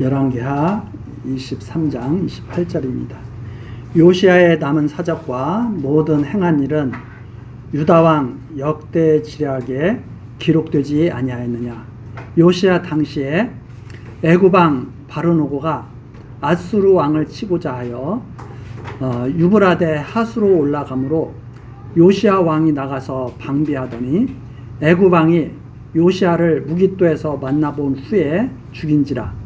열왕기하 23장 28절입니다. 요시야의 남은 사적과 모든 행한 일은 유다왕 역대지략에 기록되지 아니하였느냐. 요시야 당시에 애굽왕 바르노고가 아수르 왕을 치고자 하여 유브라데 하수로 올라가므로 요시야 왕이 나가서 방비하더니 애굽 왕이 요시야를 무깃도에서 만나본 후에 죽인지라.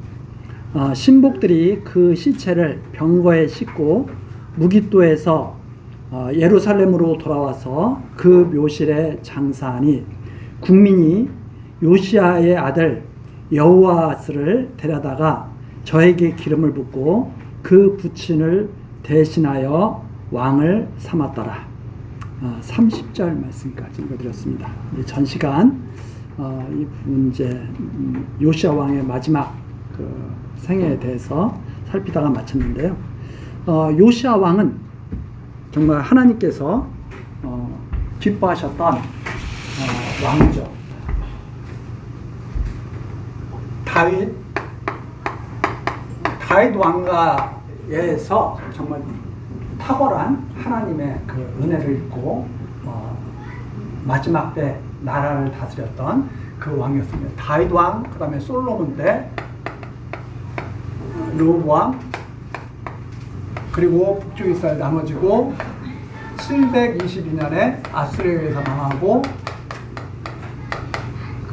신복들이 그 시체를 병거에 싣고 무깃도에서 예루살렘으로 돌아와서 그 묘실에 장사하니 국민이 요시야의 아들 여호아스를 데려다가 저에게 기름을 붓고 그 부친을 대신하여 왕을 삼았더라. 30절 말씀까지 읽어드렸습니다. 전 시간 이 문제 요시야 왕의 마지막 그 생애에 대해서 살피다가 마쳤는데요. 요시야 왕은 정말 하나님께서 기뻐하셨던 왕이죠. 다윗 왕가에서 정말 탁월한 하나님의 그 은혜를 입고 마지막 때 나라를 다스렸던 그 왕이었습니다. 다윗 왕, 그 다음에 솔로몬 때 르호보암, 그리고 북쪽 이스라엘 나눠지고 722년에 아수르에 의해서 망하고,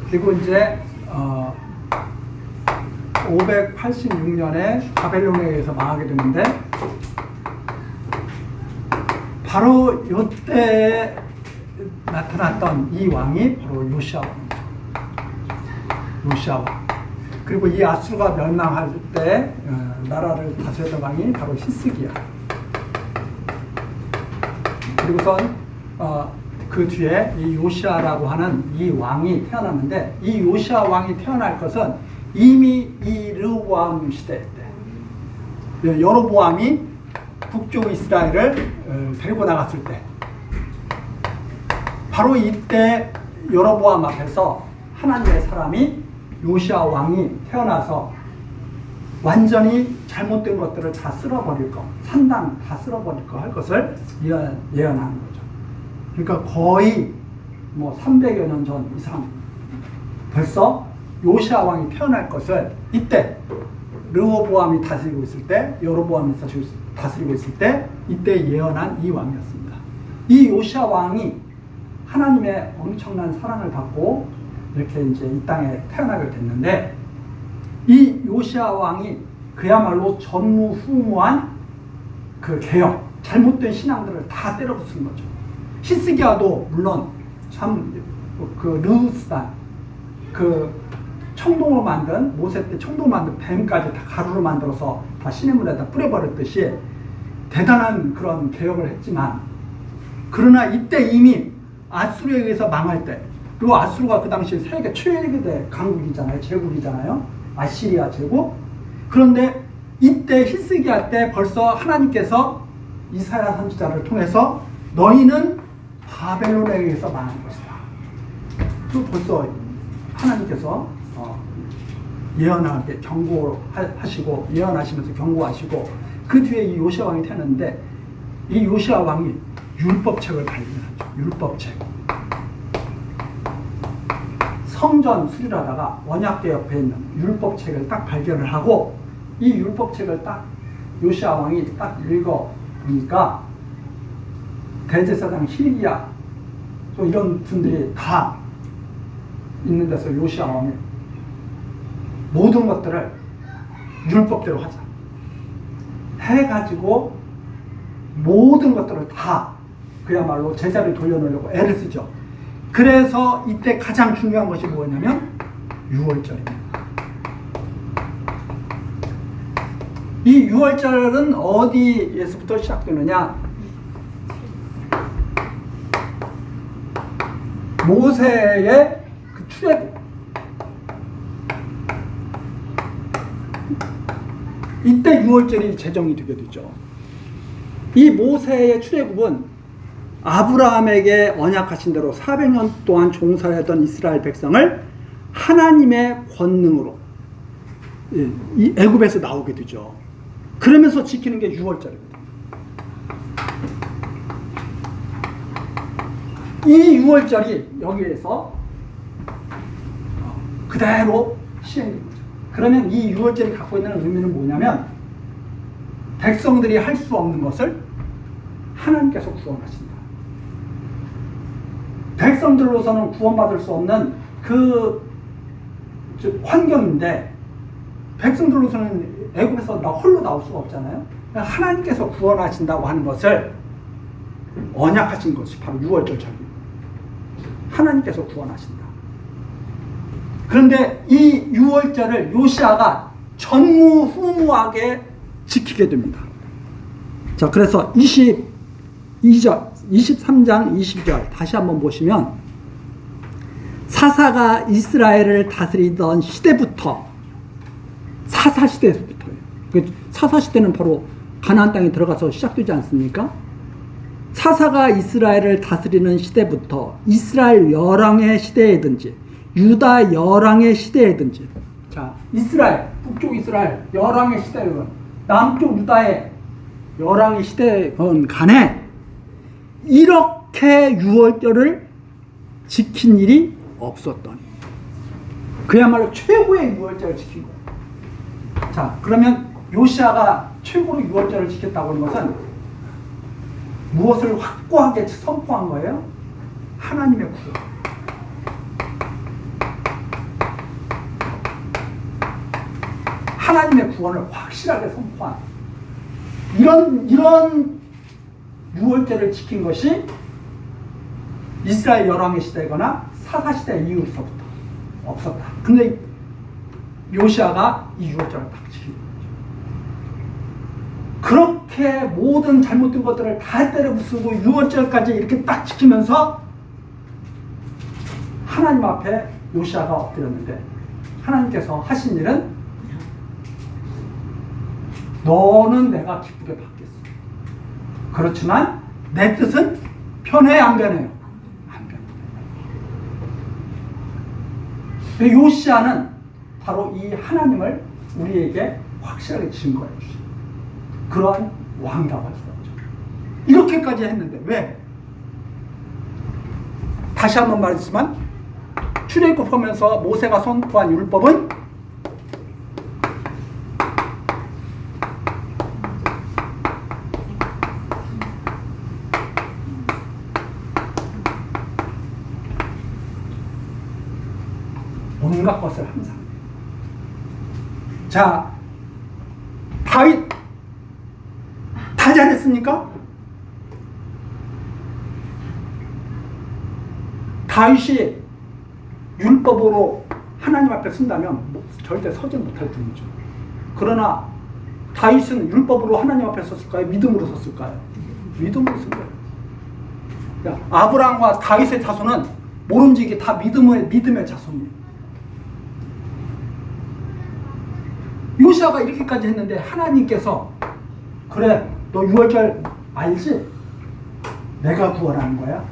그리고 이제 586년에 바벨론에 의해서 망하게 되는데, 바로 이때 나타났던 이 왕이 바로 요시야 왕이죠. 요시야 왕. 그리고 이 아수르가 멸망할 때 나라를 다스렸던 왕이 바로 히스기야. 그리고선 그 뒤에 이 요시야라고 하는 이 왕이 태어났는데, 이 요시야 왕이 태어날 것은 이미 이 르호보암 시대 때 여로보암이 북쪽 이스라엘을 데리고 나갔을 때, 바로 이때 여로보암 앞에서 하나님의 사람이 요시야 왕이 태어나서 완전히 잘못된 것들을 다 쓸어버릴 거, 산당 다 쓸어버릴 거 할 것을 예언하는 거죠. 그러니까 거의 300여 년 전 이상 벌써 요시야 왕이 태어날 것을 이때 르호보암이 다스리고 있을 때, 여로보암이 다스리고 있을 때 이때 예언한 이 왕이었습니다. 이 요시야 왕이 하나님의 엄청난 사랑을 받고 이렇게 이제 이 땅에 태어나게 됐는데, 이 요시야 왕이 그야말로 전무후무한 그 개혁, 잘못된 신앙들을 다 때려부수는 거죠. 히스기야도 물론 참 그 르후스단, 그 청동으로 만든, 모세 때 청동으로 만든 뱀까지 다 가루로 만들어서 다 시냇물에다 뿌려버렸듯이 대단한 그런 개혁을 했지만, 그러나 이때 이미 아수르에 의해서 망할 때, 그리고 아수르가 그 당시 세계 최대 강국이잖아요. 제국이잖아요. 아시리아 제국. 그런데 이때 히스기야 때 벌써 하나님께서 이사야 선지자를 통해서 너희는 바벨론에 의해서 망한 것이다. 그 벌써 하나님께서 예언하게 경고하시고, 예언하시면서 경고하시고, 그 뒤에 이 요시야 왕이 태어났는데, 이 요시야 왕이 율법책을 발견하죠. 율법책. 성전 수리를 하다가 언약궤 옆에 있는 율법책을 딱 발견을 하고, 이 율법책을 딱 요시야 왕이 딱 읽어보니까 대제사장 hil기야 또 이런 분들이 다 있는 데서 요시야 왕이 모든 것들을 율법대로 하자 해가지고 모든 것들을 다 그야말로 제자를 돌려놓으려고 애를 쓰죠. 그래서 이때 가장 중요한 것이 뭐냐면 6월절입니다. 이 6월절은 어디에서부터 시작되느냐? 모세의 그 출애굽. 이때 6월절이 제정이 되게 되죠. 이 모세의 출애굽은 아브라함에게 언약하신 대로 400년 동안 종살이했던 이스라엘 백성을 하나님의 권능으로 이 애굽에서 나오게 되죠. 그러면서 지키는 게 유월절입니다. 이 유월절이 여기에서 그대로 시행된 거죠. 그러면 이 유월절이 갖고 있는 의미는 뭐냐면 백성들이 할 수 없는 것을 하나님께서 구원하신다. 백성들로서는 구원받을 수 없는 그 환경인데 백성들로서는 애굽에서 홀로 나올 수가 없잖아요. 하나님께서 구원하신다고 하는 것을 언약하신 것이 바로 유월절 절기입니다. 하나님께서 구원하신다. 그런데 이 유월절을 요시아가 전무후무하게 지키게 됩니다. 자, 그래서 22절, 23장 22절 다시 한번 보시면 사사가 이스라엘을 다스리던 시대부터 사사시대부터예요. 사사시대는 바로 가나안 땅에 들어가서 시작되지 않습니까? 사사가 이스라엘을 다스리는 시대부터 이스라엘 열왕의 시대에든지 유다 열왕의 시대에든지, 자, 이스라엘, 북쪽 이스라엘 열왕의 시대건 남쪽 유다의 열왕의 시대건 간에 이렇게 유월절을 지킨 일이 없었더니 그야말로 최고의 유월절을 지킨 거예요. 자, 그러면 요시아가 최고로 유월절을 지켰다고 하는 것은 무엇을 확고하게 선포한 거예요? 하나님의 구원. 하나님의 구원을 확실하게 선포한 이런 유월절을 지킨 것이 이스라엘 열왕의 시대거나 사사시대 이후로부터 없었다. 근데 요시아가 이 유월절을 딱 지킨 거죠. 그렇게 모든 잘못된 것들을 다 때려 부수고 유월절까지 이렇게 딱 지키면서 하나님 앞에 요시아가 엎드렸는데 하나님께서 하신 일은 너는 내가 기쁘게 받겠어. 그렇지만 내 뜻은 변해 안 변해요? 안 변해요. 요시아는 바로 이 하나님을 우리에게 확실하게 증거해 주신 그러한 왕이라고 할 수 없죠. 이렇게까지 했는데 왜? 다시 한번 말했지만 출애굽 하면서 모세가 선포한 율법은 온갖 것을 항상. 자, 다윗 다 잘했습니까? 다윗이 율법으로 하나님 앞에 쓴다면 절대 서지 못할 뿐이죠. 그러나 다윗은 율법으로 하나님 앞에 섰을까요? 믿음으로 섰을까요? 믿음으로 쓴 거예요. 아브라함과 다윗의 자손은 모름지기 다 믿음의 자손이에요. 요시아가 이렇게까지 했는데 하나님께서 그래, 너 유월절 알지? 내가 구원하는 거야.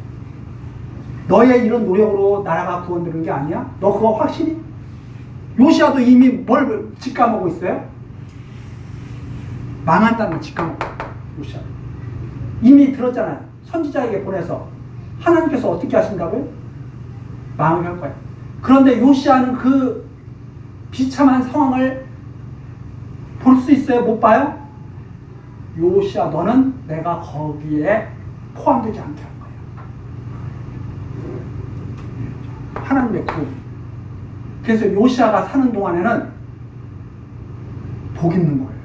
너의 이런 노력으로 나라가 구원되는 게 아니야? 너 그거 확실히? 요시아도 이미 뭘 직감하고 있어요? 망한다는 걸 직감하고 요시아 이미 들었잖아요. 선지자에게 보내서 하나님께서 어떻게 하신다고요? 망하게 할 거예요. 그런데 요시아는 그 비참한 상황을 볼 수 있어요? 못 봐요? 요시아, 너는 내가 거기에 포함되지 않게 할 거야. 하나님의 구원. 그래서 요시아가 사는 동안에는 복 있는 거예요.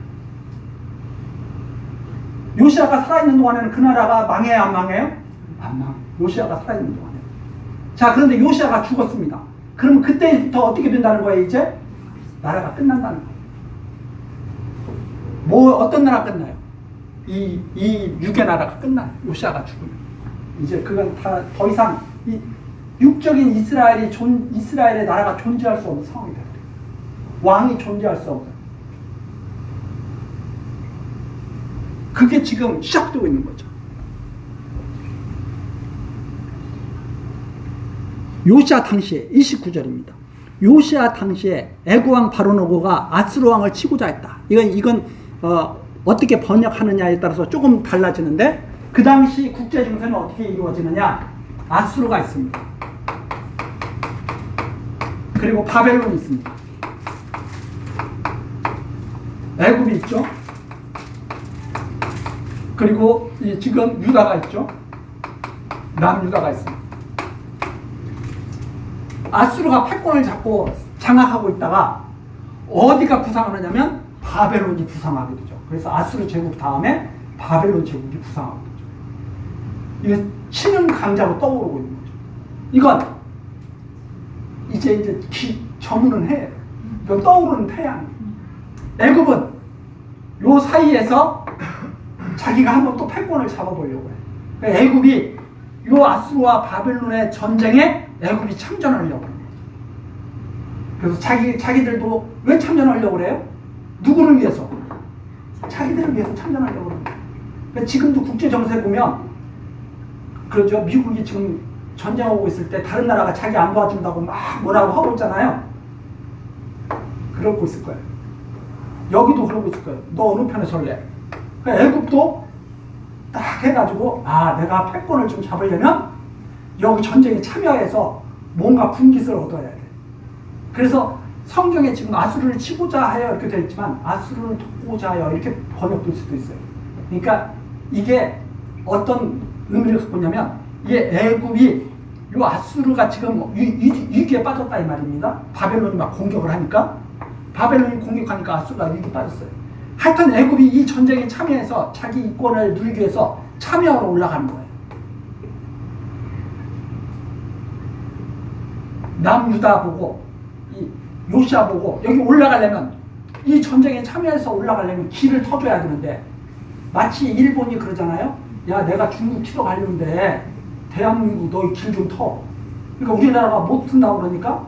요시아가 살아있는 동안에는 그 나라가 망해요, 안 망해요? 안 망해요. 요시아가 살아있는 동안에. 자, 그런데 요시아가 죽었습니다. 그러면 그때부터 어떻게 된다는 거예요, 이제? 나라가 끝난다는 거예요. 어떤 나라 끝나요? 이 육의 나라가 끝나요. 요시아가 죽으면. 이제 그건 다 더 이상 이 육적인 이스라엘의 나라가 존재할 수 없는 상황이 돼요. 왕이 존재할 수 없는. 그게 지금 시작되고 있는 거죠. 요시아 당시에 29절입니다. 요시아 당시에 애굽 왕 바로노고가 아스로 왕을 치고자 했다. 이건 어떻게 번역하느냐에 따라서 조금 달라지는데, 그 당시 국제 정세는 어떻게 이루어지느냐? 아수르가 있습니다. 그리고 바벨론이 있습니다. 애굽이 있죠. 그리고 지금 유다가 있죠. 남유다가 있습니다. 아수르가 패권을 잡고 장악하고 있다가 어디가 부상하느냐면 바벨론이 부상하게 되죠. 그래서 아수르 제국 다음에 바벨론 제국이 부상하게 되죠. 이게 치는 강자로 떠오르고 있는 거죠. 이건 이제 저문은 해. 이건 떠오르는 태양. 애굽은 요 사이에서 자기가 한번 또 패권을 잡아보려고 해. 그러니까 애굽이 요 아수르와 바벨론의 전쟁에 애굽이 참전하려고 해요. 그래서 자기들도 왜 참전하려고 그래요? 누구를 위해서? 자기들을 위해서 참전하려고 그래요. 그러니까 지금도 국제 정세 보면 그러죠. 미국이 지금 전쟁하고 있을 때 다른 나라가 자기 안 도와준다고 막 뭐라고 하고 있잖아요. 그러고 있을 거예요. 여기도 그러고 있을 거예요. 너 어느 편에 설래? 그러니까 애굽도 딱 해가지고 내가 패권을 좀 잡으려면 여기 전쟁에 참여해서 뭔가 분깃을 얻어야 돼. 그래서 성경에 지금 아수르를 치고자 하여 이렇게 되어 있지만 아수르를 돕고자 하여 이렇게 번역될 수도 있어요. 그러니까 이게 어떤 의미를 갖고 있냐면, 이게 애굽이 요 아수르가 지금 위기에 빠졌다 이 말입니다. 바벨론이 막 공격을 하니까, 바벨론이 공격하니까 아수르가 위기에 빠졌어요. 하여튼 애굽이 이 전쟁에 참여해서 자기 이권을 누리기 위해서 참여하러 올라가는 거예요. 남유다 보고 이 요시아 보고 여기 올라가려면, 이 전쟁에 참여해서 올라가려면 길을 터줘야 되는데, 마치 일본이 그러잖아요. 야, 내가 중국 치러 가려는데 대한민국 너희 길 좀 터. 그러니까 우리나라가 못 튼다고 그러니까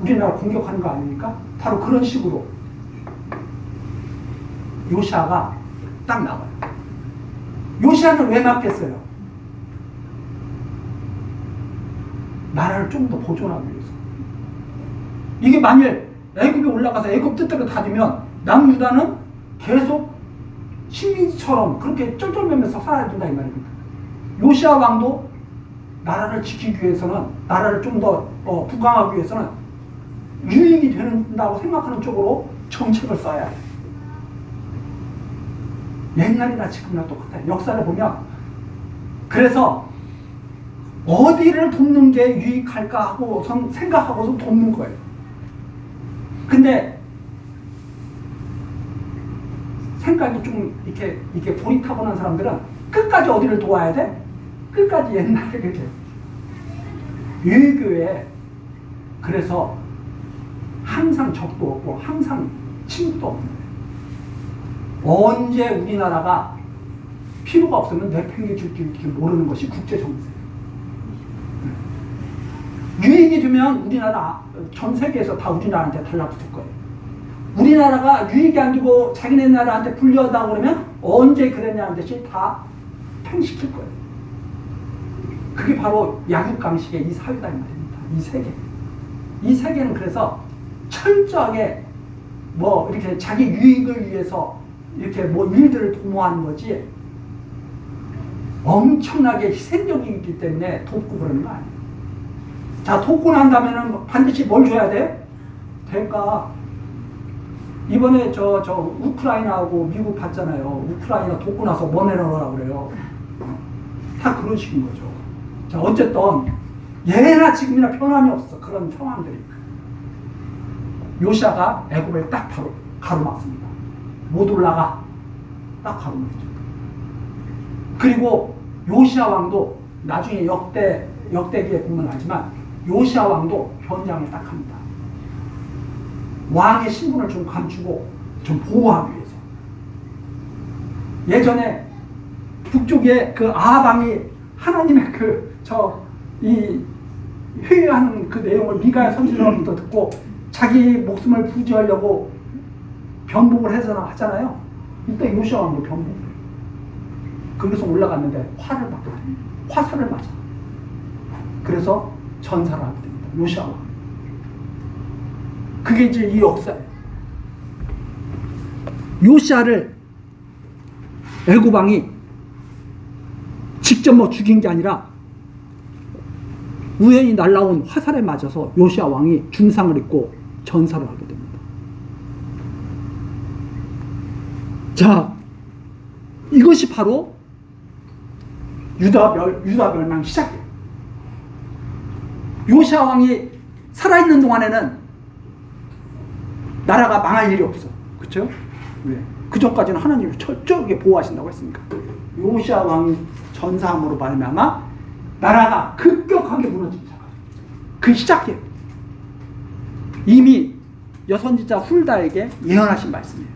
우리나라 공격하는 거 아닙니까? 바로 그런 식으로 요시아가 딱 나와요. 요시아는 왜 막겠어요? 나라를 좀 더 보존하기 위해서. 이게 만일 애굽이 올라가서 애굽 뜻대로 다 되면 남유다는 계속 식민지처럼 그렇게 쩔쩔매면서 살아야 된다 이 말입니다. 요시아 왕도 나라를 지키기 위해서는, 나라를 좀 더 부강하기 위해서는 유익이 된다고 생각하는 쪽으로 정책을 써야 돼. 옛날이나 지금이나 똑같아요. 역사를 보면. 그래서 어디를 돕는 게 유익할까 하고 생각하고서 돕는 거예요. 근데 생각이 좀 이렇게 고리타분한 사람들은 끝까지 어디를 도와야 돼? 끝까지 옛날에 그렇게 유교에, 그래서 항상 적도 없고 항상 침묵도 없는 거예요. 언제 우리나라가 필요가 없으면 내팽개칠지 이렇게 모르는 것이 국제 정세예요. 유익이 되면 우리나라 전 세계에서 다 우리나라한테 달라붙을 거예요. 우리나라가 유익이 안 되고 자기네 나라한테 불리하다고 그러면 언제 그랬냐는 듯이 다 팽시킬 거예요. 그게 바로 약육강식의 이 사회다 이 말입니다. 이 세계. 이 세계는 그래서 철저하게 뭐 이렇게 자기 유익을 위해서 이렇게 뭐 일들을 도모하는 거지, 엄청나게 희생적이기 때문에 돕고 그러는 거 아니에요. 자, 돕고 난 다음에는 반드시 뭘 줘야 돼? 대가. 이번에 저 우크라이나하고 미국 봤잖아요. 우크라이나 돕고 나서 뭐 내놓으라고 그래요. 다 그런 식인 거죠. 자, 어쨌든 예나 지금이나 변함이 없어. 그런 상황들이. 요시아가 애굽을 딱 바로 가로막습니다. 못 올라가. 딱 가로막죠. 그리고 요시아 왕도 나중에 역대기에 보면 알지만 요시아 왕도 변장을 딱 합니다. 왕의 신분을 좀 감추고 좀 보호하기 위해서. 예전에 북쪽에 그 아합 왕이 하나님의 이 회의하는 그 내용을 미가야 선지자로부터 듣고 자기 목숨을 부지하려고 변복을 하잖아요. 이때 요시아 왕도 변복을 해요. 거기서 올라갔는데 화살을 맞아. 그래서 전사를 하게 됩니다. 요시아 왕. 그게 이제 이 역사예요. 요시아를 애굽 왕이 직접 뭐 죽인 게 아니라 우연히 날라온 화살에 맞아서 요시아 왕이 중상을 입고 전사를 하게 됩니다. 자, 이것이 바로 유다 멸망 시작이에요. 요시아 왕이 살아있는 동안에는 나라가 망할 일이 없어. 그렇죠? 왜? 그 전까지는 하나님이 철저하게 보호하신다고 했으니까. 요시아 왕이 전사함으로 말미암아 나라가 급격하게 무너지기 시작합니다. 그 시작이에요. 이미 여선지자 훌다에게 예언하신 말씀이에요.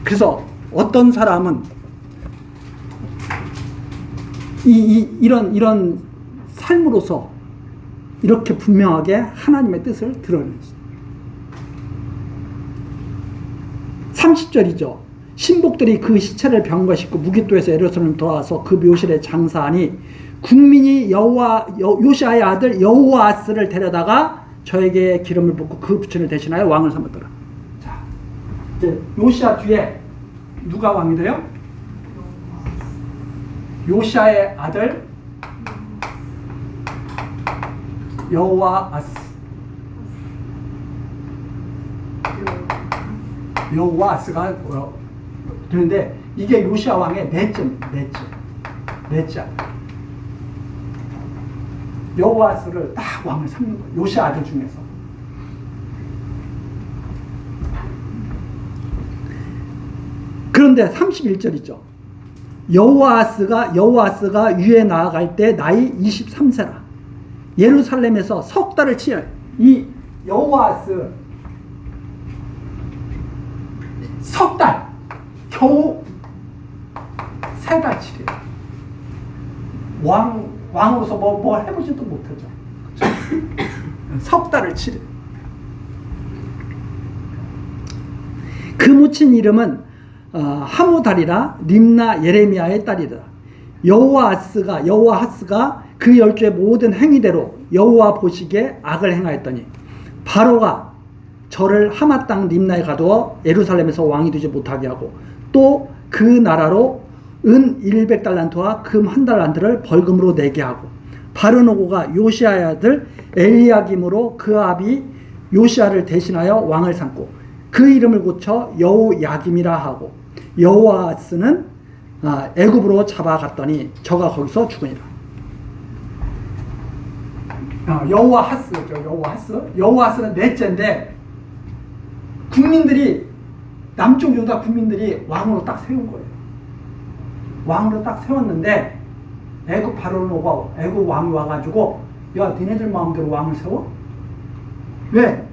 그래서 어떤 사람은 이런 삶으로서 이렇게 분명하게 하나님의 뜻을 드러내죠. 30절이죠. 신복들이 그 시체를 병거에 싣고 무기토에서 예루살렘 돌아와서 그 묘실에 장사하니 국민이 요시아의 아들 여호아스를 데려다가 저에게 기름을 붓고 그 부친을 대신하여 왕을 삼았더라. 자, 이제 요시아 뒤에 누가 왕이 돼요? 요시아의 아들 여호아스. 여호아스가 되는데 이게 요시아 왕의 넷째. 여호아스를 딱 왕을 삼는 거예요. 요시아 아들 중에서. 그런데 31절이죠. 여호아스가 유에 나아갈 때 나이 23세라. 예루살렘에서 석 달을 치러요. 이 여호아스 석 달, 겨우 3달 치래요. 왕으로서 뭘 해보지도 못하죠. 석 달을 치래요. 그 모친 이름은 하무달이라 림나 예레미야의 딸이라. 여호아스가 그 열주의 모든 행위대로 여호와 보시기에 악을 행하였더니 바로가 저를 하마 땅 림나에 가두어 예루살렘에서 왕이 되지 못하게 하고 또 그 나라로 은 100달란트와 금 1달란트를 벌금으로 내게 하고 바르노고가 요시아의 아들 엘리야김으로 그 아비 요시아를 대신하여 왕을 삼고 그 이름을 고쳐 여호야김이라 하고 여호아스는 애굽으로 잡아갔더니 저가 거기서 죽으니라. 여호아스는 넷째인데 국민들이 남쪽 유다 국민들이 왕으로 딱 세운 거예요. 왕으로 딱 세웠는데 애굽 바로노가 애굽 왕이 와가지고 야 니네들 마음대로 왕을 세워? 왜?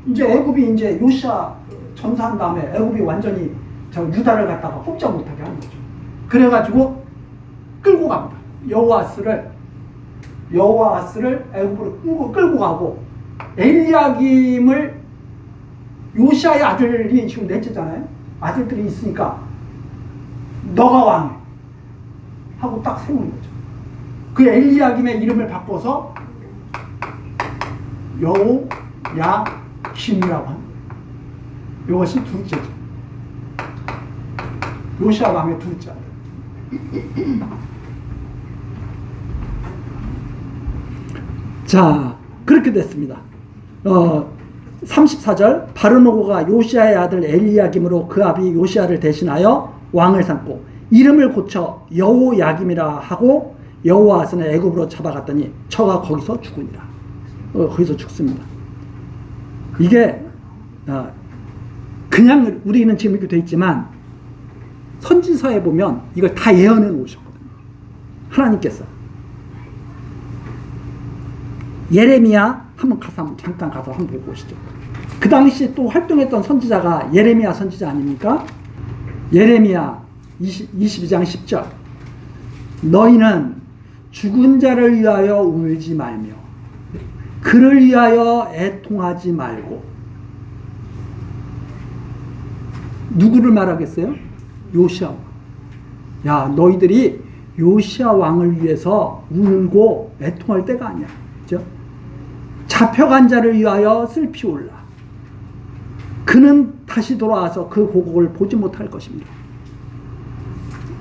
이제 애굽이 이제 요시아 전사한 다음에 애굽이 완전히 저 유다를 갖다가 꼼짝 못하게 하는 거죠. 그래가지고 끌고 갑니다. 여호아스를 애굽으로 끌고 가고 엘리야김을 요시아의 아들이 지금 넷째잖아요. 아들들이 있으니까 너가 왕해 하고 딱 세우는 거죠. 그 엘리야김의 이름을 바꿔서 여호야김이라고 하는 거예요. 이것이 둘째죠. 요시아 왕의 둘째 아들. 자, 그렇게 됐습니다. 34절 바르노고가 요시아의 아들 엘리야김으로 그 아비 요시아를 대신하여 왕을 삼고 이름을 고쳐 여호야김이라 하고 여호아스는 애굽으로 잡아갔더니 저가 거기서 죽으니라. 거기서 죽습니다. 이게 그냥 우리는 지금 이렇게 돼 있지만 선지서에 보면 이걸 다 예언해 놓으셨거든요. 하나님께서. 예레미야 잠깐 가서 한번 보고 오시죠. 그 당시 또 활동했던 선지자가 예레미야 선지자 아닙니까? 예레미야 22장 10절 너희는 죽은 자를 위하여 울지 말며 그를 위하여 애통하지 말고. 누구를 말하겠어요? 요시아 왕. 야, 너희들이 요시아 왕을 위해서 울고 애통할 때가 아니야. 그죠? 잡혀간 자를 위하여 슬피 울라. 그는 다시 돌아와서 그 고국을 보지 못할 것입니다.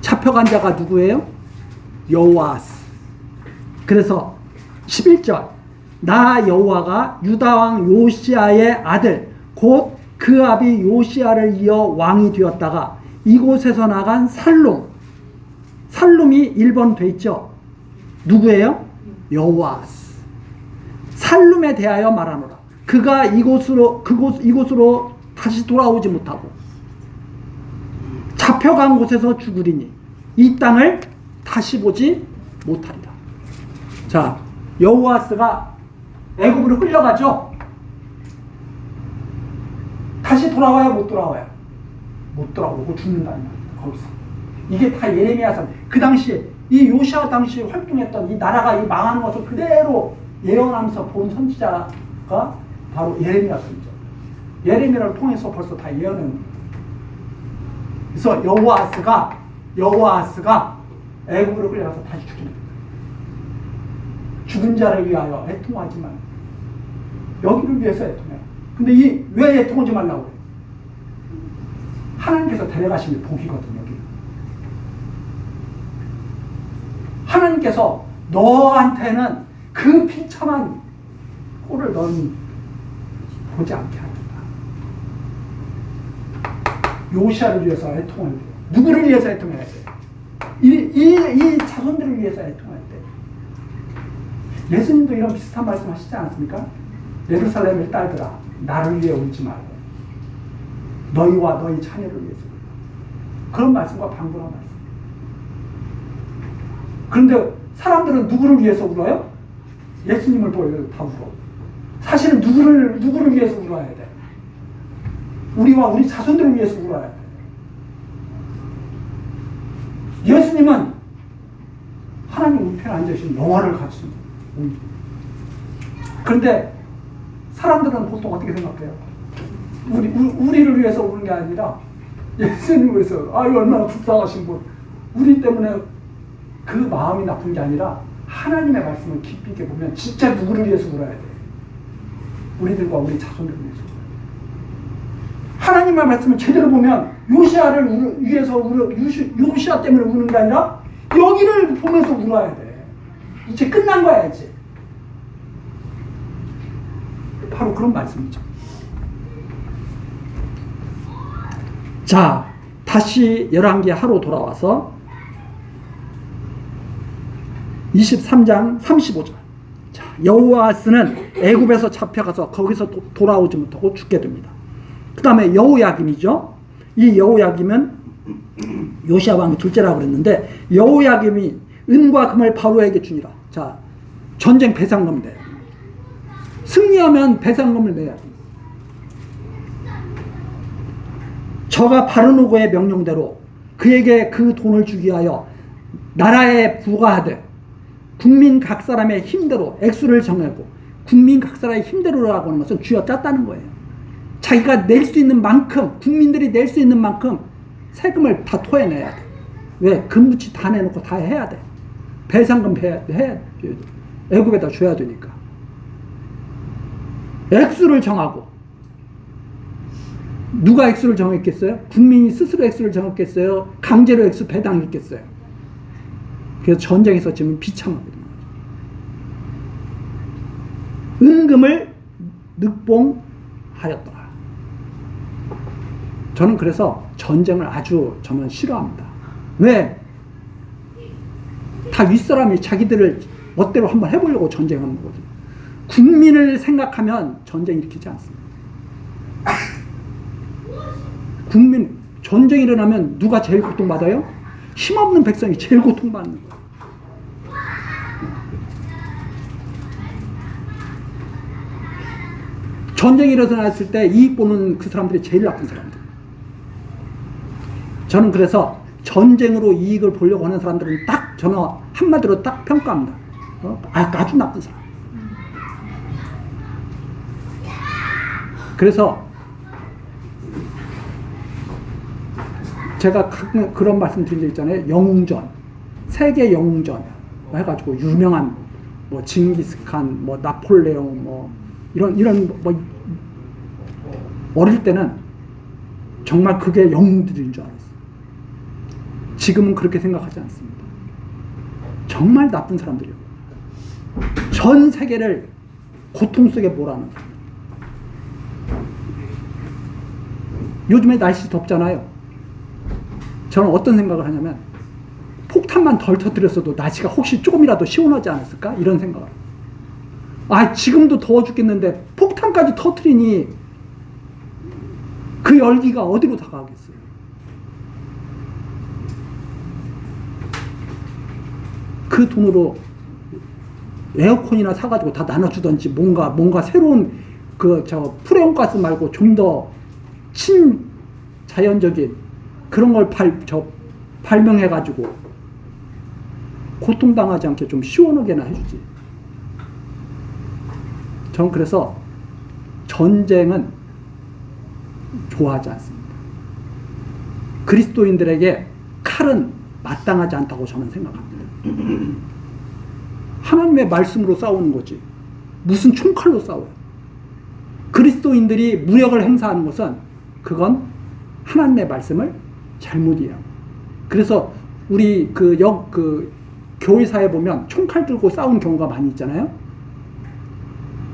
잡혀간 자가 누구예요? 여호와스. 그래서 11절 나 여호와가 유다왕 요시아의 아들 곧 그 아비 요시아를 이어 왕이 되었다가 이곳에서 나간 살룸이 1번 돼 있죠. 누구예요? 여호와스. 살룸에 대하여 말하노라. 그가 이곳으로 다시 돌아오지 못하고 잡혀간 곳에서 죽으리니 이 땅을 다시 보지 못하리라. 자, 여호와스가 애굽으로 끌려가죠. 다시 돌아와요, 못 돌아와요? 못 돌아오고 죽는다는 말입니다. 거기서. 이게 다 예레미야서. 그 당시에 이 요시아 당시에 활동했던 이 나라가 이 망하는 것을 그대로 예언하면서 본 선지자가 바로 예레미야 선지자. 예레미야를 통해서 벌써 다 예언은. 그래서 여호와스가 애굽으로 끌려가서 다시 죽입니다. 죽은 자를 위하여 애통하지만 여기를 위해서 애통해요. 근데 왜 애통하지 말라고 그래요? 하나님께서 데려가신 게 복이거든요. 여기. 하나님께서 너한테는 그 비참한 꼴을 넌 보지 않게 하겠다. 요시아를 위해서 애통해야 돼요. 누구를 위해서 애통해야 돼요? 이 자손들을 위해서 애통해야 돼요. 예수님도 이런 비슷한 말씀 하시지 않습니까? 예루살렘의 딸들아 나를 위해 울지 말고 너희와 너희 자녀를 위해서 울라. 그런 말씀과 방문한 말씀. 그런데 사람들은 누구를 위해서 울어요? 예수님을 보여 다 울어. 사실은 누구를 위해서 울어야 돼? 우리와 우리 자손들을 위해서 울어야 돼. 예수님은 하나님 우편에 앉으신 영화를 가지신 분. 그런데 사람들은 보통 어떻게 생각해요? 우리를 위해서 우는 게 아니라 예수님을 위해서 아유 얼마나 불쌍하신 분. 우리 때문에 그 마음이 나쁜 게 아니라 하나님의 말씀을 깊이 있게 보면 진짜 누구를 위해서 울어야 돼? 우리들과 우리 자손들을 위해서. 하나님의 말씀을 제대로 보면 요시아를 위해서 요시아 때문에 우는 게 아니라 여기를 보면서 울어야 돼. 이제 끝난 거야 이제. 바로 그런 말씀이죠. 자, 다시 열왕기 하로 돌아와서 23장 35절. 자, 여호와스는 애굽에서 잡혀가서 거기서 돌아오지 못하고 죽게 됩니다. 그 다음에 여호야김이죠. 이 여호야김은 요시아 왕의 둘째라고 그랬는데 여호야김이 은과 금을 바로에게 주니라. 자, 전쟁 배상금 돼요. 승리하면 배상금을 내야 돼. 저가 바르노고의 명령대로 그에게 그 돈을 주기 위하여 나라에 부과하되 국민 각 사람의 힘대로 액수를 정하고 국민 각 사람의 힘대로라고 하는 것은 쥐어짰다는 거예요. 자기가 낼 수 있는 만큼 국민들이 낼 수 있는 만큼 세금을 다 토해내야 돼. 왜? 금붙이 다 내놓고 다 해야 돼. 배상금 해야 돼. 애굽에다 줘야 되니까. 액수를 정하고 누가 액수를 정했겠어요? 국민이 스스로 액수를 정했겠어요? 강제로 액수 배당했겠어요? 그래서 전쟁에서 지금 비참하거든요. 은금을 늑봉하였더라. 저는 그래서 전쟁을 저는 싫어합니다. 왜? 다 윗사람이 자기들을 멋대로 한번 해보려고 전쟁하는 거거든요. 국민을 생각하면 전쟁 일으키지 않습니다. 전쟁이 일어나면 누가 제일 고통받아요? 힘없는 백성이 제일 고통받는 거예요. 전쟁이 일어났을 때 이익 보는 그 사람들이 제일 나쁜 사람들. 저는 그래서 전쟁으로 이익을 보려고 하는 사람들은 저는 한마디로 딱 평가합니다. 아주 나쁜 사람. 그래서 제가 가끔 그런 말씀 드린 적 있잖아요. 영웅전, 세계 영웅전 해가지고 유명한 뭐 징기스칸, 뭐 나폴레옹, 뭐 이런 뭐 어릴 때는 정말 그게 영웅들인 줄 알았어요. 지금은 그렇게 생각하지 않습니다. 정말 나쁜 사람들이에요. 전 세계를 고통 속에 몰아넣는 사람. 요즘에 날씨 덥잖아요. 저는 어떤 생각을 하냐면 폭탄만 덜 터뜨렸어도 날씨가 혹시 조금이라도 시원하지 않았을까? 이런 생각을. 지금도 더워 죽겠는데 폭탄까지 터뜨리니 그 열기가 어디로 다가가겠어요? 그 돈으로 에어컨이나 사가지고 다 나눠주던지 뭔가 새로운 프레온가스 말고 좀 더 친자연적인 그런 걸 발명해가지고 고통당하지 않게 좀 시원하게나 해주지. 전 그래서 전쟁은 좋아하지 않습니다. 그리스도인들에게 칼은 마땅하지 않다고 저는 생각합니다. 하나님의 말씀으로 싸우는 거지. 무슨 총칼로 싸워요. 그리스도인들이 무력을 행사하는 것은 그건 하나님의 말씀을 잘못 이해하고. 그래서 우리 교회사에 보면 총칼 들고 싸우는 경우가 많이 있잖아요.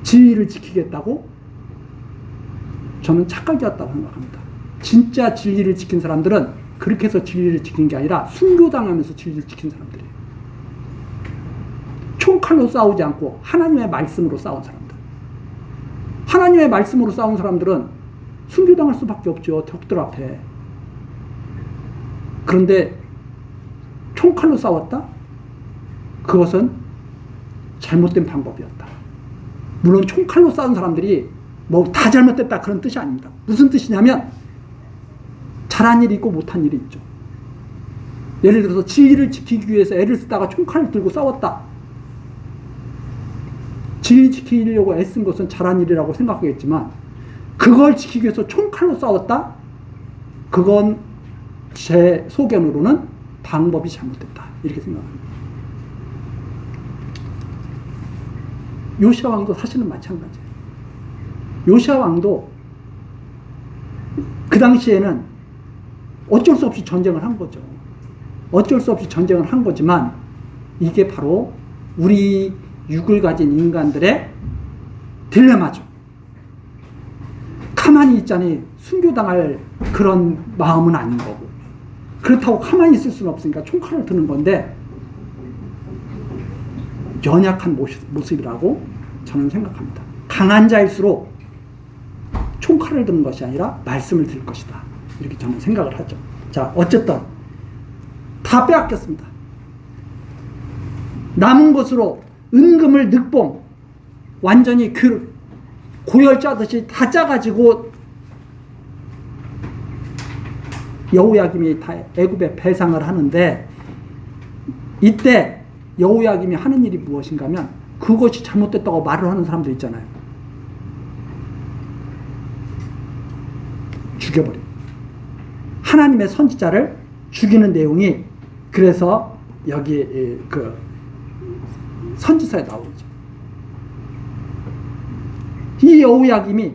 진리를 지키겠다고? 저는 착각이었다고 생각합니다. 진짜 진리를 지킨 사람들은 그렇게 해서 진리를 지킨 게 아니라 순교당하면서 진리를 지킨 사람들이에요. 총칼로 싸우지 않고 하나님의 말씀으로 싸운 사람들. 하나님의 말씀으로 싸운 사람들은 순교당할 수밖에 없죠. 적들 앞에. 그런데 총칼로 싸웠다? 그것은 잘못된 방법이었다. 물론 총칼로 싸운 사람들이 뭐 다 잘못됐다 그런 뜻이 아닙니다. 무슨 뜻이냐면 잘한 일이 있고 못한 일이 있죠. 예를 들어서 진리를 지키기 위해서 애를 쓰다가 총칼을 들고 싸웠다. 진리 지키려고 애쓴 것은 잘한 일이라고 생각하겠지만 그걸 지키기 위해서 총칼로 싸웠다? 그건 제 소견으로는 방법이 잘못됐다. 이렇게 생각합니다. 요시야 왕도 사실은 마찬가지예요. 요시야 왕도 그 당시에는 어쩔 수 없이 전쟁을 한 거죠. 어쩔 수 없이 전쟁을 한 거지만 이게 바로 우리 육을 가진 인간들의 딜레마죠. 가만히 있자니 순교당할 그런 마음은 아닌 거고, 그렇다고 가만히 있을 수는 없으니까 총칼을 드는 건데 연약한 모습이라고 저는 생각합니다. 강한 자일수록 총칼을 드는 것이 아니라 말씀을 들 것이다. 이렇게 저는 생각을 하죠. 자, 어쨌든 다 빼앗겼습니다. 남은 것으로 은금을 늑봉 완전히 고열 짜듯이 다 짜가지고 여호야김이 다 애굽에 배상을 하는데, 이때 여호야김이 하는 일이 무엇인가 하면 그것이 잘못됐다고 말을 하는 사람들 있잖아요. 죽여버려. 하나님의 선지자를 죽이는 내용이 그래서 여기 그 선지서에 나오죠. 이 여호야김이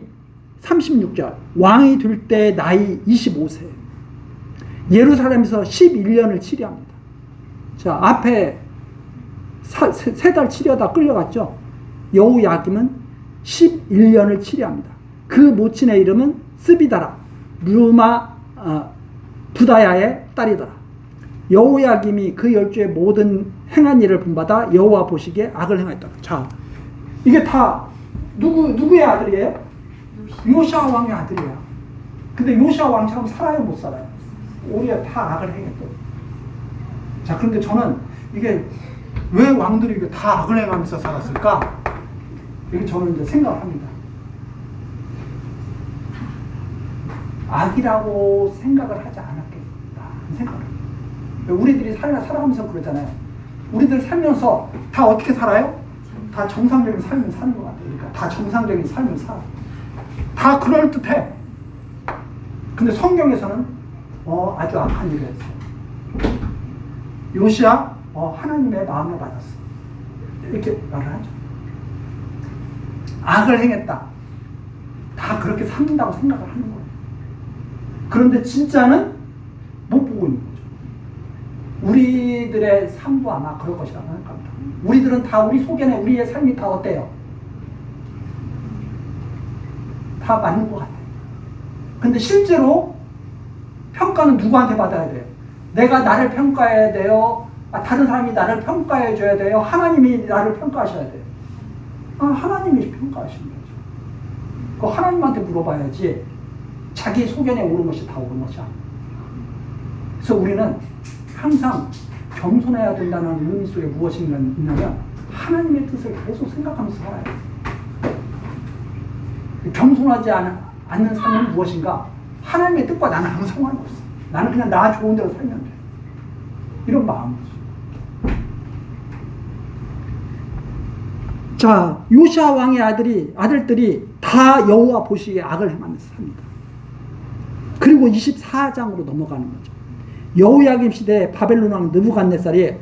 36절 왕이 될 때 나이 25세 예루살렘에서 11년을 치료합니다. 자, 앞에 세 달 치려다 끌려갔죠. 여호야김은 11년을 치료합니다. 그 모친의 이름은 스비다라 루마 부다야의 딸이더라. 여호야김이 그 열주의 모든 행한 일을 본받아 여호와 보시기에 악을 행하였더라. 자, 이게 다 누구의 아들이에요? 요시야 왕의 아들이야. 근데 요시야 왕처럼 살아요, 못 살아요? 오히려 다 악을 행했거든. 자, 그런데 저는 이게 왜 왕들이 이게 다 악을 행하면서 살았을까? 이게 저는 이제 생각을 합니다. 악이라고 생각을 하지 않았겠다 생각을 합니다. 우리들이 살아가면서 그러잖아요. 우리들 살면서 다 어떻게 살아요? 다 정상적인 삶을 사는 것 같아요. 그러니까 다 정상적인 삶을 살아. 다 그럴듯해. 근데 성경에서는 아주 악한 일을 했어. 요시야 하나님의 마음을 받았어. 이렇게 말을 하죠. 악을 행했다. 다 그렇게 산다고 생각을 하는 거예요. 그런데 진짜는 못 보고 있는 거죠. 우리들의 삶도 아마 그럴 것이라고 생각합니다. 우리들은 다 우리 속에는 우리의 삶이 다 어때요? 다 맞는 것 같아요. 근데 실제로 평가는 누구한테 받아야 돼요? 내가 나를 평가해야 돼요? 다른 사람이 나를 평가해 줘야 돼요? 하나님이 나를 평가하셔야 돼요? 하나님이 평가하시는 거죠. 그 하나님한테 물어봐야지 자기 소견에 옳은 것이 다 옳은 것이야. 그래서 우리는 항상 겸손해야 된다는 의미 속에 무엇이 있냐면 하나님의 뜻을 계속 생각하면서 살아야 돼요. 겸손하지 않는 삶은 무엇인가? 하나님의 뜻과 나는 아무 상관이 없어. 나는 그냥 나 좋은 대로 살면 돼. 이런 마음이죠. 자, 요시아 왕의 아들들이 다 여호와 보시기에 악을 행하면서 삽니다. 그리고 24장으로 넘어가는 거죠. 여호야김 시대에 바벨론 왕 느부갓네살이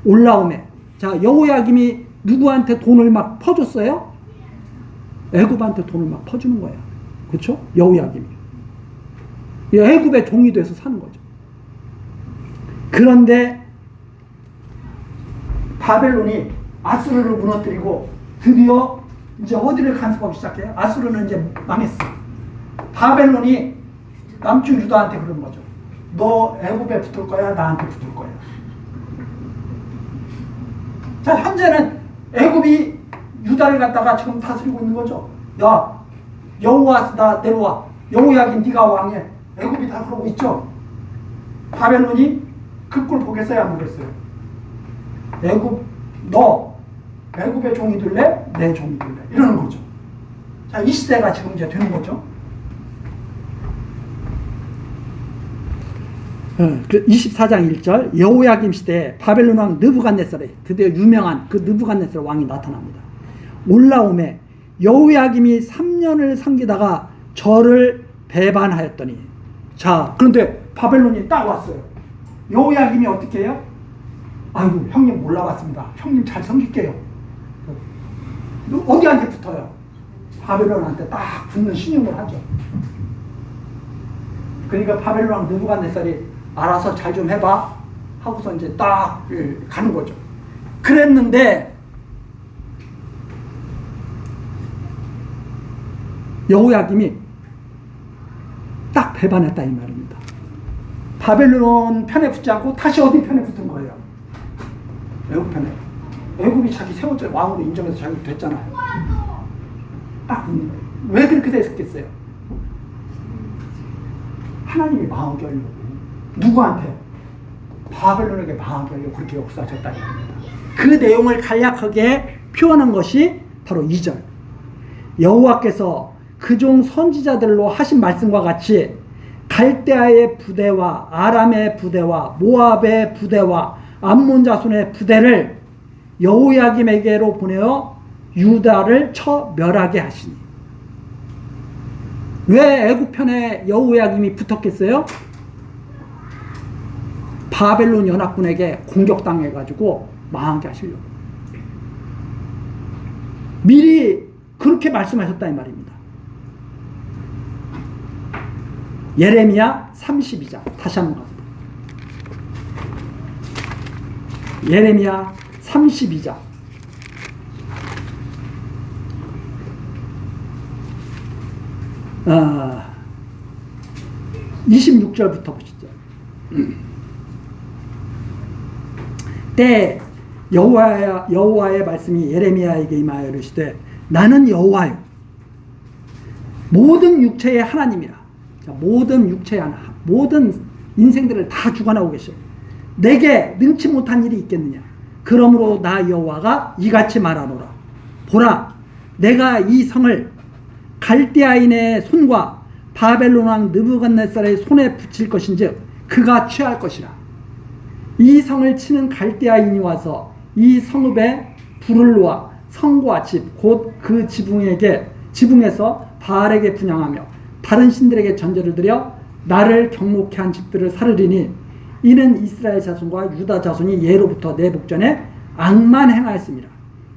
올라오매, 자, 여호야김이 누구한테 돈을 막 퍼줬어요? 애굽한테 돈을 막 퍼주는 거예요. 그렇죠? 여호야김이 애굽의 종이 돼서 사는 거죠. 그런데 바벨론이 아수르를 무너뜨리고 드디어 이제 어디를 간섭하기 시작해요? 아수르는 이제 망했어. 바벨론이 남쪽 유다한테 그런 거죠. 너 애굽에 붙을 거야? 나한테 붙을 거야? 자, 현재는 애굽이 유다를 갖다가 지금 다스리고 있는 거죠. 야, 여호와 나 내려와. 여호야긴 네가 왕이야. 애굽이 다 그러고 있죠. 바벨론이 그 꼴 보겠어요? 안 보겠어요? 너 애굽의 종이 될래? 내 종이 될래? 이러는 거죠. 자, 이 시대가 지금 이제 되는 거죠. 24장 1절 여호야김 시대에 바벨론 왕 느부갓네살에 드디어 유명한 그 느부갓네살 왕이 나타납니다. 올라오매 여호야김이 3년을 섬기다가 저를 배반하였더니, 자, 그런데 바벨론이 딱 왔어요. 여호야김이 어떻게 해요? 아이고, 형님 몰라봤습니다. 형님 잘 섬길게요. 어디한테 붙어요? 바벨론한테 딱 붙는 신용을 하죠. 그러니까 바벨론 왕 느부갓네살이 알아서 잘 좀 해봐 하고서 이제 딱 가는 거죠. 그랬는데 여호야김이 딱 배반했다 이 말입니다. 바벨론 편에 붙지 않고 다시 어디 편에 붙은 거예요? 애굽 편에. 애굽이 자기 세 번째 왕으로 인정해서 자기 됐잖아요. 딱 붙는 거예요. 왜 그렇게 됐겠어요? 하나님이 망하게 하려고. 누구한테? 바벨론에게 망하게 하려고 그렇게 역사하셨다 이 말입니다. 그 내용을 간략하게 표현한 것이 바로 2절. 여호와께서 그종 선지자들로 하신 말씀과 같이 갈대아의 부대와 아람의 부대와 모압의 부대와 암몬 자손의 부대를 여호야김에게로 보내어 유다를 쳐 멸하게 하시니. 왜 애굽 편에 여호야김이 붙었겠어요? 바벨론 연합군에게 공격당해가지고 망하게 하시려고. 미리 그렇게 말씀하셨다 이 말입니다. 예레미야 32장 다시 한번 가보자. 예레미야 32장 26절부터 보시죠. 때 여호와의 말씀이 예레미야에게 임하여 이르시되 나는 여호와요 모든 육체의 하나님이라. 자, 모든 육체의 하나, 모든 인생들을 다 주관하고 계셔. 내게 능치 못한 일이 있겠느냐. 그러므로 나 여호와가 이같이 말하노라. 보라, 내가 이 성을 갈대아인의 손과 바벨론 왕 느부갓네살의 손에 붙일 것인즉 그가 취할 것이라. 이 성을 치는 갈대아인이 와서 이 성읍에 불을 놓아 성과 집 곧 그 지붕에서 바알에게 분향하며 다른 신들에게 전제를 드려 나를 경록케 한 집들을 사르리니 이는 이스라엘 자손과 유다 자손이 예로부터 내 복전에 악만 행하였습니다.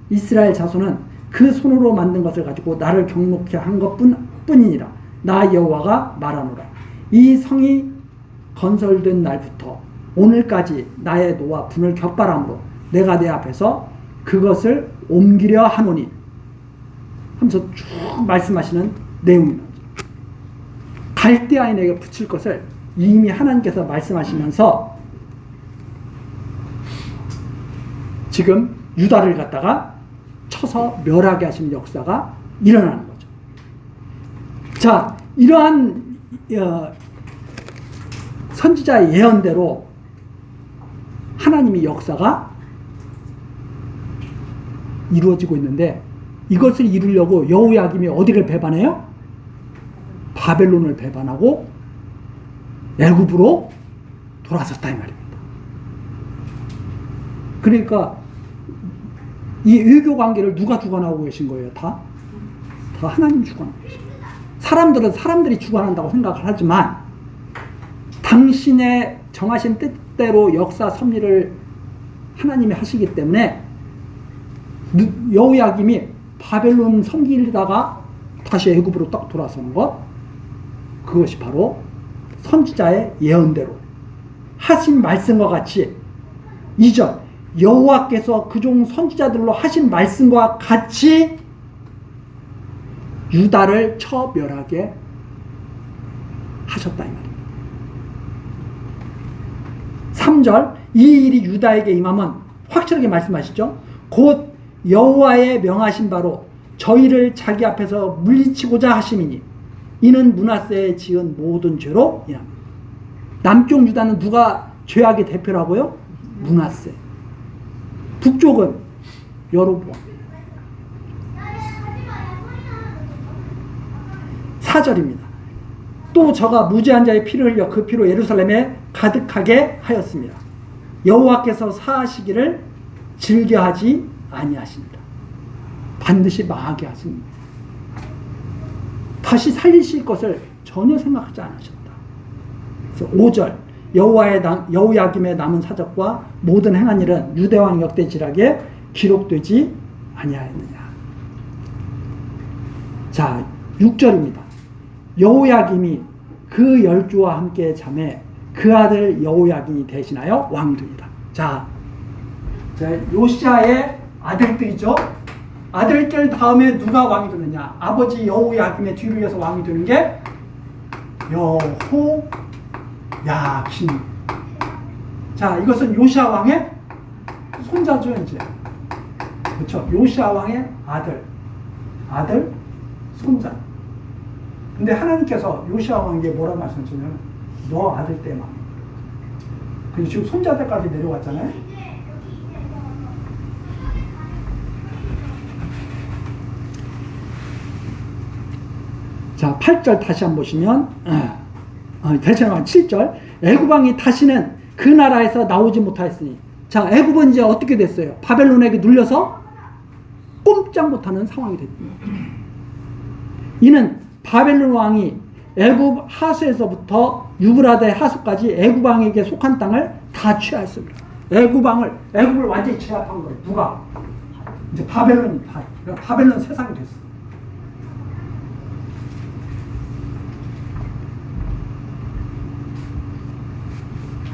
이스라엘 자손은 그 손으로 만든 것을 가지고 나를 경록케 한 것뿐이니라. 나 여호와가 말하노라. 이 성이 건설된 날부터 오늘까지 나의 노와 분을 격발함으로 내가 내 앞에서 그것을 옮기려 하노니 하면서 쭉 말씀하시는 내용입니다. 갈대아인에게 붙일 것을 이미 하나님께서 말씀하시면서 지금 유다를 갖다가 쳐서 멸하게 하시는 역사가 일어나는 거죠. 자, 이러한 선지자의 예언대로 하나님의 역사가 이루어지고 있는데, 이것을 이루려고 여호야김이 어디를 배반해요? 바벨론을 배반하고 애굽으로 돌아섰다 이 말입니다. 그러니까 이 외교 관계를 누가 주관하고 계신 거예요? 다 하나님이 주관하고 계신 거예요. 사람들은 사람들이 주관한다고 생각을 하지만 당신의 정하신 뜻대로 역사 섭리를 하나님이 하시기 때문에 여호야김이 바벨론 섬기다가 다시 애굽으로 딱 돌아서는 것, 그것이 바로 선지자의 예언대로 하신 말씀과 같이 이전 여호와께서 그종 선지자들로 하신 말씀과 같이 유다를 처멸하게 하셨다 이 말입니다. 3절 이 일이 유다에게 임하면 확실하게 말씀하시죠. 곧 여호와의 명하신 바로 저희를 자기 앞에서 물리치고자 하심이니 이는 므낫세에 지은 모든 죄로 인합니다. 남쪽 유다는 누가 죄악의 대표라고요? 므낫세. 북쪽은 여로보암. 4절입니다. 또 저가 무죄한 자의 피를 흘려 그 피로 예루살렘에 가득하게 하였습니다. 여호와께서 사하시기를 즐겨하지 아니하십니다. 반드시 망하게 하십니다. 다시 살리실 것을 전혀 생각하지 않으셨다. 그래서 5절 여호야김의 남은 사적과 모든 행한 일은 유대왕 역대지락에 기록되지 아니하였느냐. 자, 6절입니다. 여호야김이 그 열조와 함께 잠에 그 아들 여호야김이 대신하여 왕이 됩니다. 자, 요시아의 아들들이죠. 아들들 다음에 누가 왕이 되느냐? 아버지 여호야김의 뒤를 이어서 왕이 되는 게 여호야김. 자, 이것은 요시아 왕의 손자죠, 이제. 그렇죠? 요시아 왕의 아들, 손자. 근데 하나님께서 요시아 왕에게 뭐라 말씀하시냐면 너 아들 때만. 그리고 지금 손자 때까지 내려왔잖아요. 자, 8절 다시 한번 보시면 다시 한번 7절 애굽 왕이 다시는 그 나라에서 나오지 못하였으니, 자, 애굽은 이제 어떻게 됐어요? 바벨론에게 눌려서 꼼짝 못하는 상황이 됐습니다. 이는 바벨론 왕이 애굽 하수에서부터 유브라데 하수까지 애굽 왕에게 속한 땅을 다 취하였습니다. 애굽을 완전히 제압한 거예요. 누가? 이제 바벨론이 다. 바벨론 세상이 됐어.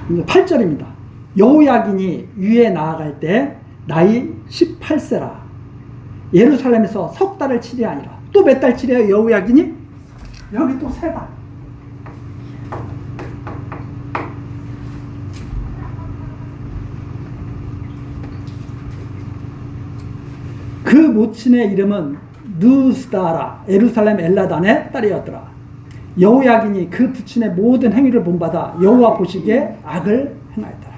이제 8절입니다. 여호야긴이 위에 나아갈 때 나이 18세라. 예루살렘에서 석 달을 치리 아니라. 또 몇 달 치래요, 여호야긴이? 여기 또 3달. 그 모친의 이름은 느스다라, 예루살렘 엘라단의 딸이었더라. 여호야긴이 그 부친의 모든 행위를 본받아 여호와 보시기에 악을 행하였더라.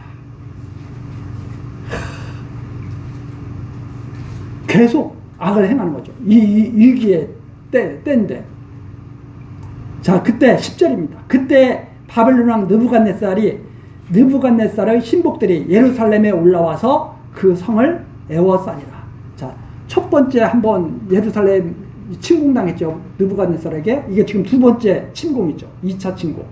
계속 악을 행하는 거죠. 이 위기의 때인데. 자, 그때 10절입니다. 그때 바벨론 왕 느부갓네살의 신복들이 예루살렘에 올라와서 그 성을 애워싸니라. 자, 첫 번째 한번 예루살렘 침공당했죠. 느부갓네살에게. 이게 지금 두 번째 침공이죠. 2차 침공.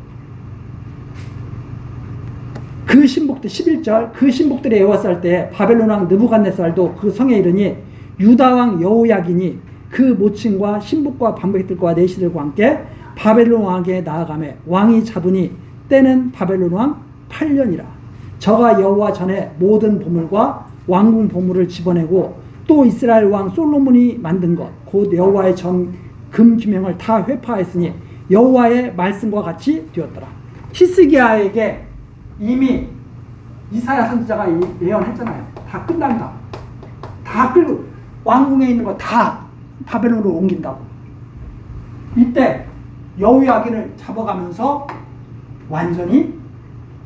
그 신복들 11절 그 신복들이 애워쌀 때 바벨론 왕 느부갓네살도 그 성에 이르니 유다 왕 여호야긴이 그 모친과 신복과 방백들과 내시들과 함께 바벨론 왕에게 나아가매 왕이 잡으니 때는 바벨론 왕 8년이라. 저가 여호와 전에 모든 보물과 왕궁 보물을 집어내고 또 이스라엘 왕 솔로몬이 만든 것 곧 여호와의 전 금규명을 다 회파하였으니 여호와의 말씀과 같이 되었더라. 히스기야에게 이미 이사야 선지자가 예언했잖아요. 다 끝난다. 다 끌고 왕궁에 있는 거 다 바벨론으로 옮긴다고. 이때 여호야긴을 잡아가면서 완전히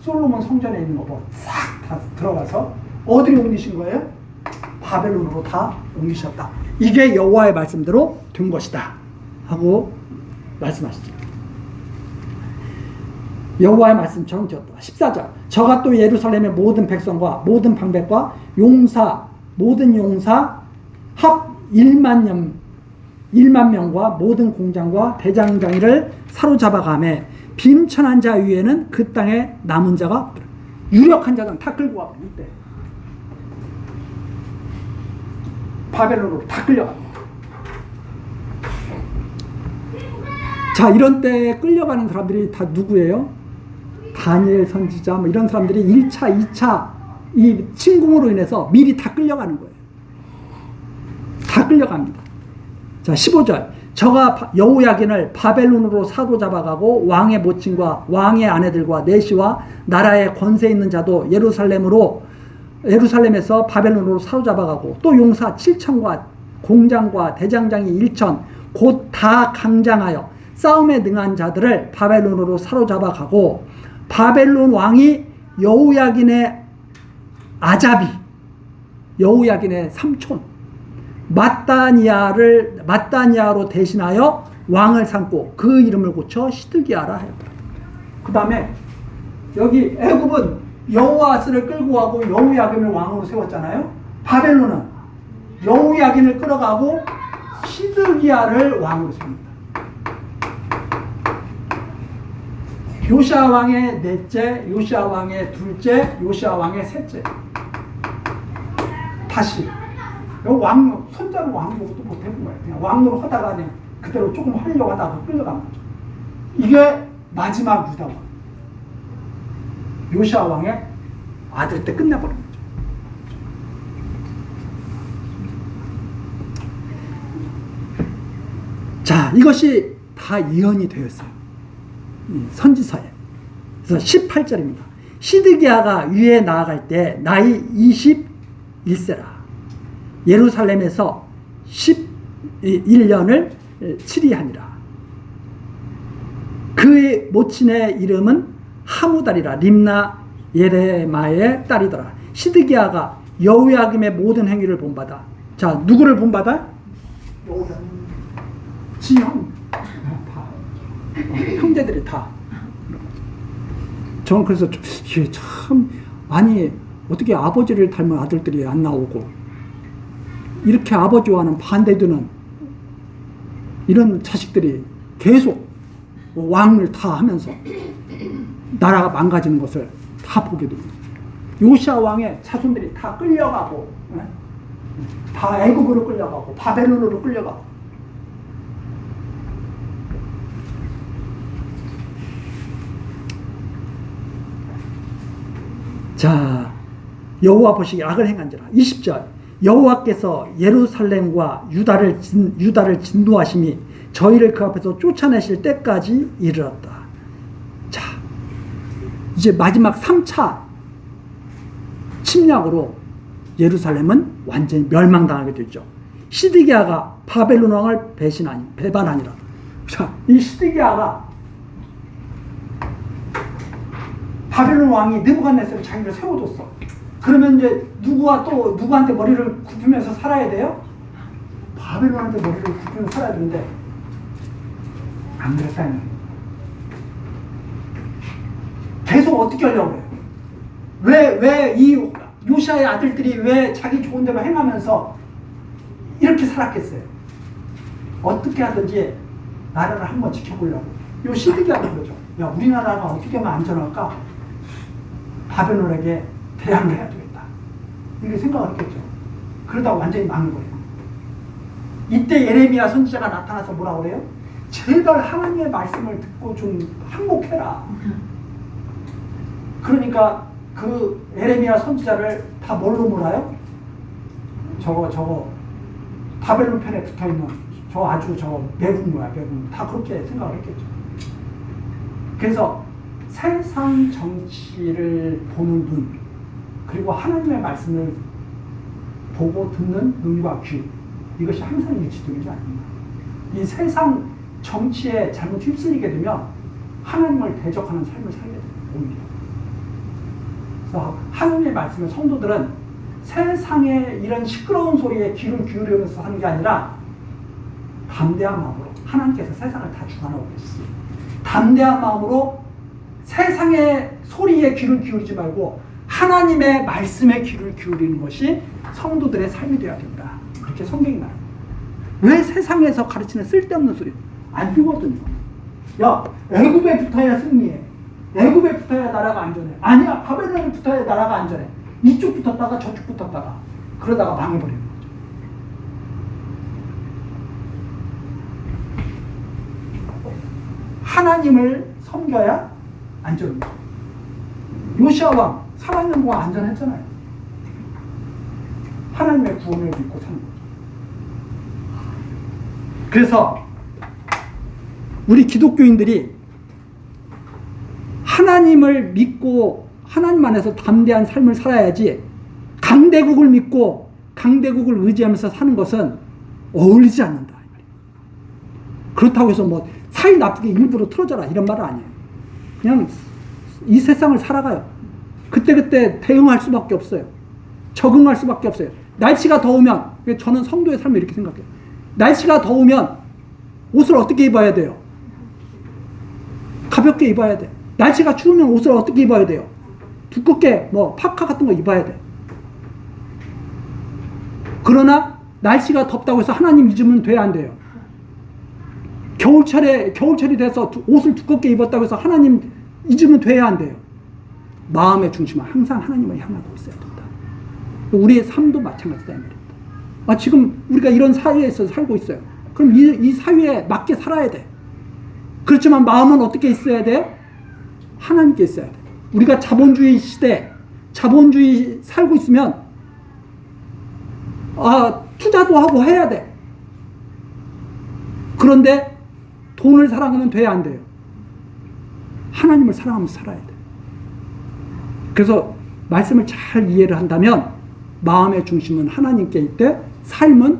솔로몬 성전에 있는 거 싹 다 들어가서 어디로 옮기신 거예요? 바벨론으로 다 옮기셨다. 이게 여호와의 말씀대로 된 것이다 하고 말씀하시죠. 여호와의 말씀처럼 되었다. 14절 저가 또 예루살렘의 모든 백성과 모든 방백과 모든 용사 합 1만 명과 모든 공장과 대장장이를 사로잡아가매 빈천한 자 위에는 그 땅에 남은 자가 없더라. 유력한 자는 다 끌고 가고 이때 바벨론으로 다 끌려갑니다. 자, 이런 때 끌려가는 사람들이 다 누구예요? 다니엘 선지자 뭐 이런 사람들이 1차, 2차 이 침공으로 인해서 미리 다 끌려가는 거예요. 다 끌려갑니다. 자, 15절 저가 여호야긴을 바벨론으로 사로잡아가고 왕의 모친과 왕의 아내들과 내시와 나라의 권세 있는 자도 예루살렘에서 바벨론으로 사로잡아가고 또 용사 7천과 공장과 대장장이 1천 곧 다 강장하여 싸움에 능한 자들을 바벨론으로 사로잡아가고 바벨론 왕이 여호야긴의 아자비 여호야긴의 삼촌 마따니아로 대신하여 왕을 삼고 그 이름을 고쳐 시드기야라 하였더라. 그 다음에 여기 애굽은 여호아스를 끌고 가고 여호야긴을 왕으로 세웠잖아요. 바벨론은 여호야긴을 끌어가고 시드기야를 왕으로 세웁니다. 요시야 왕의 넷째, 요시야 왕의 둘째, 요시야 왕의 셋째. 다시 왕 손자로 왕으로도 못해본 거예요. 그냥 왕으로 하다가 그냥 그대로 조금 하려고 하다가 끌려간 거죠. 이게 마지막 유다 왕. 요시야 왕의 아들 때 끝내버린 거죠. 자, 이것이 다 예언이 되었어요. 선지서에. 그래서 18절입니다. 시드기야가 위에 나아갈 때 나이 21세라. 예루살렘에서 11년을 치리하니라. 그의 모친의 이름은 하무달이라. 림나 예레마의 딸이더라. 시드기야가 여호야김의 모든 행위를 본받아. 자, 누구를 본받아? 지형 형제들이 다. 저는 그래서 이게 참 아니 어떻게 아버지를 닮은 아들들이 안 나오고 이렇게 아버지와는 반대되는 이런 자식들이 계속 왕을 다 하면서 나라가 망가지는 것을 다 보게 됩니다. 요시야 왕의 자손들이 다 끌려가고 다 애굽으로 끌려가고 바벨론으로 끌려가고 자, 여호와 보시기에 악을 행한지라. 20절 여호와께서 예루살렘과 유다를 진노하심이 저희를 그 앞에서 쫓아내실 때까지 이르렀다. 자, 이제 마지막 3차 침략으로 예루살렘은 완전히 멸망당하게 되죠. 시드기야가 바벨론 왕을 배반하니라. 자, 이 시드기야가 바벨론 왕이 느부갓네살이 자기를 세워줬어. 그러면 이제 누구한테 머리를 굽히면서 살아야 돼요? 바벨론한테 머리를 굽히면서 살아야 되는데 안 그랬다니. 계속 어떻게 하려고 해요? 왜 이 요시아의 아들들이 왜 자기 좋은 대로 행하면서 이렇게 살았겠어요? 어떻게 하든지 나라를 한번 지켜보려고. 요 시드기야는 그러죠. 야, 우리나라가 어떻게 하면 안전할까? 바벨론에게 대항을 해야 되겠다. 이렇게 생각을 했겠죠. 그러다가 완전히 망한 거예요. 이때 예레미야 선지자가 나타나서 뭐라고 그래요? 제발 하나님의 말씀을 듣고 좀 항복해라. 그러니까 그 예레미야 선지자를 다 뭘로 몰아요? 저거 바벨론 편에 붙어있는 저 매국 뭐야, 매국. 다 그렇게 생각을 했겠죠. 그래서 세상 정치를 보는 눈, 그리고 하나님의 말씀을 보고 듣는 눈과 귀, 이것이 항상 일치되지 않습니다. 이 세상 정치에 잘못 휩쓸리게 되면 하나님을 대적하는 삶을 살게 됩니다. 오히려. 그래서 하나님의 말씀을 성도들은 세상의 이런 시끄러운 소리에 귀를 기울이면서 하는 게 아니라 담대한 마음으로, 하나님께서 세상을 다 주관하고 계시지, 담대한 마음으로 세상의 소리에 귀를 기울이지 말고 하나님의 말씀에 귀를 기울이는 것이 성도들의 삶이 되어야 된다. 그렇게 성경이 말합니다. 왜 세상에서 가르치는 쓸데없는 소리 안 되거든요. 야, 애굽에 붙어야 승리해. 애굽에 붙어야 나라가 안전해. 아니야, 바벨론에 붙어야 나라가 안전해. 이쪽 붙었다가 저쪽 붙었다가 그러다가 망해버리는 거죠. 하나님을 섬겨야 안전합니다. 요시아 왕 살아있는 동안 안전했잖아요. 하나님의 구원을 믿고 사는 거죠. 그래서 우리 기독교인들이 하나님을 믿고 하나님 안에서 담대한 삶을 살아야지, 강대국을 믿고 강대국을 의지하면서 사는 것은 어울리지 않는다. 그렇다고 해서 뭐 사이 나쁘게 일부러 틀어져라 이런 말은 아니에요. 그냥 이 세상을 살아가요. 그때그때 대응할 수밖에 없어요. 적응할 수밖에 없어요. 날씨가 더우면, 저는 성도의 삶을 이렇게 생각해요. 날씨가 더우면 옷을 어떻게 입어야 돼요? 가볍게 입어야 돼. 날씨가 추우면 옷을 어떻게 입어야 돼요? 두껍게 뭐 파카 같은 거 입어야 돼. 그러나 날씨가 덥다고 해서 하나님 잊으면 돼야 안 돼요. 겨울철이 돼서 옷을 두껍게 입었다고 해서 하나님 잊으면 돼야 안 돼요. 마음의 중심은 항상 하나님을 향하고 있어야 된다. 우리의 삶도 마찬가지다 이 말입니다. 지금 우리가 이런 사회에서 살고 있어요. 그럼 이 사회에 맞게 살아야 돼. 그렇지만 마음은 어떻게 있어야 돼요? 하나님께 있어야 돼. 우리가 자본주의 시대, 자본주의 살고 있으면 투자도 하고 해야 돼. 그런데 돈을 사랑하면 돼야 안 돼요. 하나님을 사랑하면서 살아야 돼. 그래서 말씀을 잘 이해를 한다면 마음의 중심은 하나님께 있되 삶은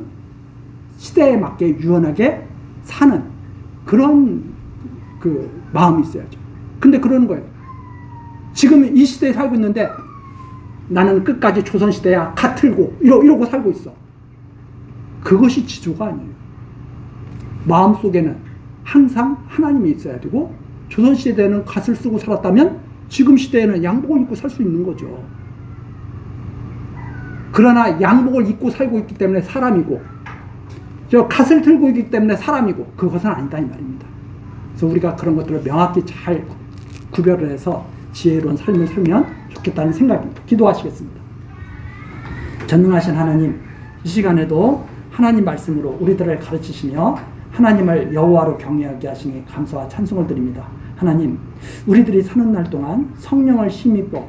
시대에 맞게 유연하게 사는 그런 그 마음이 있어야죠. 근데 그러는 거예요. 지금 이 시대에 살고 있는데 나는 끝까지 조선시대야 가틀고 이러고 살고 있어. 그것이 지조가 아니에요. 마음속에는 항상 하나님이 있어야 되고, 조선시대에는 갓을 쓰고 살았다면 지금 시대에는 양복을 입고 살 수 있는 거죠. 그러나 양복을 입고 살고 있기 때문에 사람이고, 갓을 들고 있기 때문에 사람이고, 그것은 아니다 이 말입니다. 그래서 우리가 그런 것들을 명확히 잘 구별을 해서 지혜로운 삶을 살면 좋겠다는 생각입니다. 기도하시겠습니다. 전능하신 하나님, 이 시간에도 하나님 말씀으로 우리들을 가르치시며 하나님을 여호와로 경외하게 하시니 감사와 찬송을 드립니다. 하나님, 우리들이 사는 날 동안 성령을 힘입고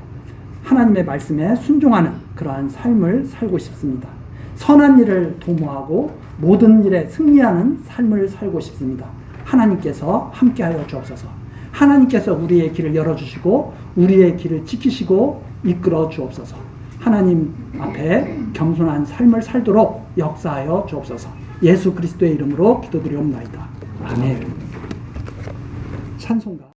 하나님의 말씀에 순종하는 그러한 삶을 살고 싶습니다. 선한 일을 도모하고 모든 일에 승리하는 삶을 살고 싶습니다. 하나님께서 함께하여 주옵소서. 하나님께서 우리의 길을 열어주시고 우리의 길을 지키시고 이끌어 주옵소서. 하나님 앞에 겸손한 삶을 살도록 역사하여 주옵소서. 예수 그리스도의 이름으로 기도드리옵나이다. 아멘. 찬송가